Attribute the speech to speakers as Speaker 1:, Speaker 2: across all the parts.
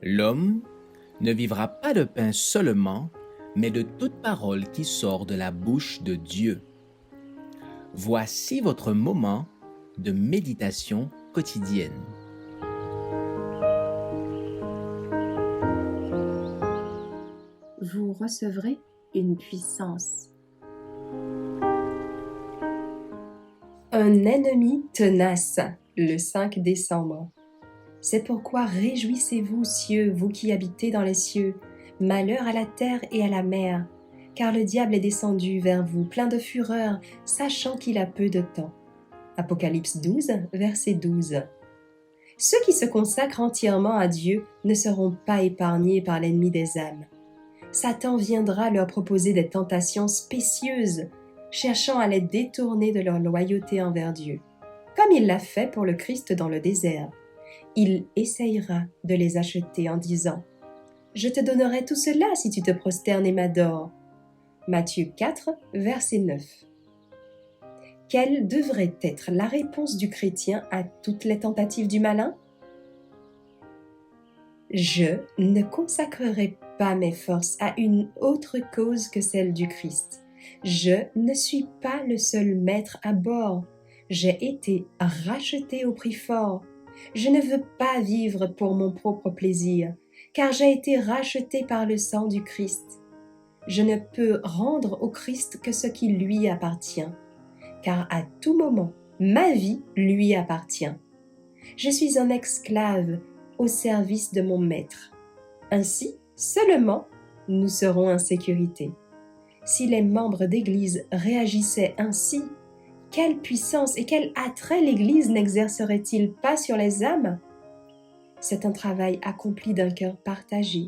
Speaker 1: L'homme ne vivra pas de pain seulement, mais de toute parole qui sort de la bouche de Dieu. Voici votre moment de méditation quotidienne.
Speaker 2: Vous recevrez une puissance. Un ennemi tenace, le 5 décembre. C'est pourquoi réjouissez-vous, cieux, vous qui habitez dans les cieux. Malheur à la terre et à la mer, car le diable est descendu vers vous, plein de fureur, sachant qu'il a peu de temps. Apocalypse 12, verset 12. Ceux qui se consacrent entièrement à Dieu ne seront pas épargnés par l'ennemi des âmes. Satan viendra leur proposer des tentations spécieuses, cherchant à les détourner de leur loyauté envers Dieu, comme il l'a fait pour le Christ dans le désert. Il essayera de les acheter en disant « Je te donnerai tout cela si tu te prosternes et m'adores. » Matthieu 4, verset 9. Quelle devrait être la réponse du chrétien à toutes les tentatives du malin? Je ne consacrerai pas mes forces à une autre cause que celle du Christ. Je ne suis pas le seul maître à bord. J'ai été racheté au prix fort. Je ne veux pas vivre pour mon propre plaisir, car j'ai été racheté par le sang du Christ. Je ne peux rendre au Christ que ce qui lui appartient, car à tout moment, ma vie lui appartient. Je suis un esclave au service de mon maître. Ainsi, seulement, nous serons en sécurité. Si les membres d'Église réagissaient ainsi, quelle puissance et quel attrait l'Église n'exercerait-il pas sur les âmes? C'est un travail accompli d'un cœur partagé,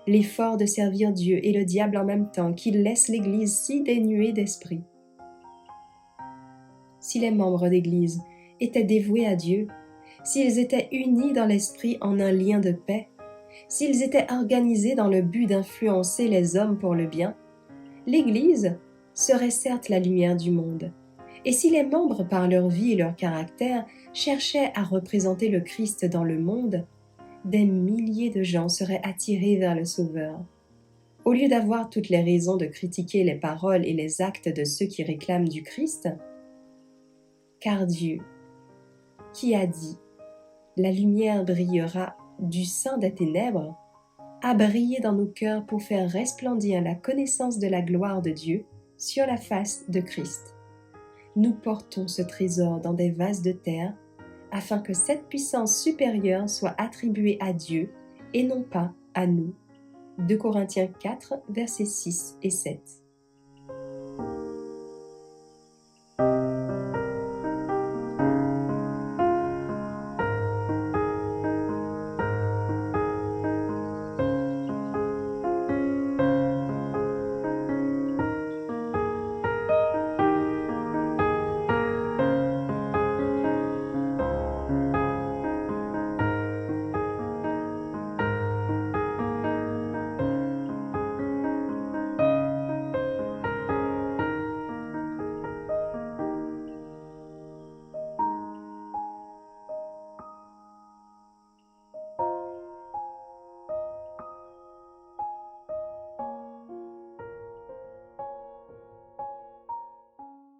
Speaker 2: l'effort de servir Dieu et le diable en même temps qui laisse l'Église si dénuée d'esprit. Si les membres d'Église étaient dévoués à Dieu, s'ils étaient unis dans l'esprit en un lien de paix, s'ils étaient organisés dans le but d'influencer les hommes pour le bien, l'Église serait certes la lumière du monde. Et si les membres, par leur vie et leur caractère, cherchaient à représenter le Christ dans le monde, des milliers de gens seraient attirés vers le Sauveur. Au lieu d'avoir toutes les raisons de critiquer les paroles et les actes de ceux qui réclament du Christ, car Dieu, qui a dit « La lumière brillera du sein des ténèbres », a brillé dans nos cœurs pour faire resplendir la connaissance de la gloire de Dieu sur la face de Christ. Nous portons ce trésor dans des vases de terre afin que cette puissance supérieure soit attribuée à Dieu et non pas à nous. 2 Corinthiens 4, versets 6 et 7.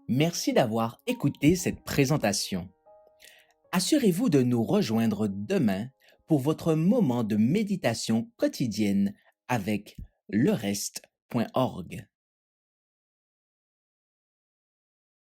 Speaker 1: Merci d'avoir écouté cette présentation. Assurez-vous de nous rejoindre demain pour votre moment de méditation quotidienne avec lereste.org.